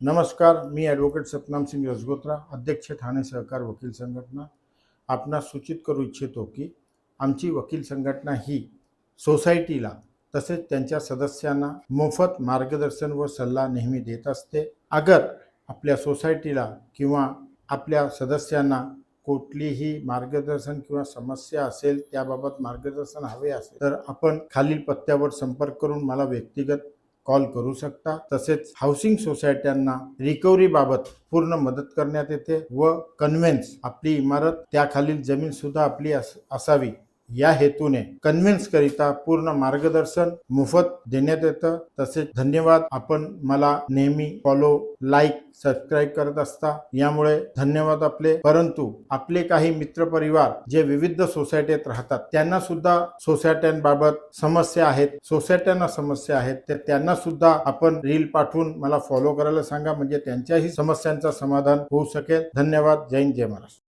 नमस्कार, मी ॲडव्होकेट सतनाम सिंग रजगोत्रा, अध्यक्ष ठाणे सहकार वकील संघटना. आपणास सूचित करू इच्छितो की आमची वकील संघटना ही सोसायटीला तसेच त्यांच्या सदस्यांना मोफत मार्गदर्शन व सल्ला नेहमी देत असते. अगर आपल्या सोसायटीला किंवा आपल्या सदस्यांना कुठलीही मार्गदर्शन किंवा समस्या असेल, त्याबाबत मार्गदर्शन हवे असेल तर आपण खालील पत्त्यावर संपर्क करून मला व्यक्तिगत कॉल करू शकता. तसेच हाऊसिंग सोसायट्यांना रिकव्हरी बाबत पूर्ण मदत करण्यात येते व कन्व्हेन्स आपली इमारत त्याखालील जमीन सुद्धा आपली असावी या हेतूने कन्व्हेन्स करिता पूर्ण मार्गदर्शन मोफत देण्यात येतं. तसेच धन्यवाद. आपण मला नेहमी फॉलो, लाईक, सबस्क्राईब करत असता, यामुळे धन्यवाद आपले. परंतु आपले काही मित्रपरिवार जे विविध सोसायटीत राहतात त्यांना सुद्धा सोसायट्यांबाबत समस्या आहेत, तर त्यांना सुद्धा आपण रील पाठवून मला फॉलो करायला सांगा, म्हणजे त्यांच्याही समस्यांचा समाधान होऊ शकेल. धन्यवाद. जय हिंद, जय महाराष्ट्र.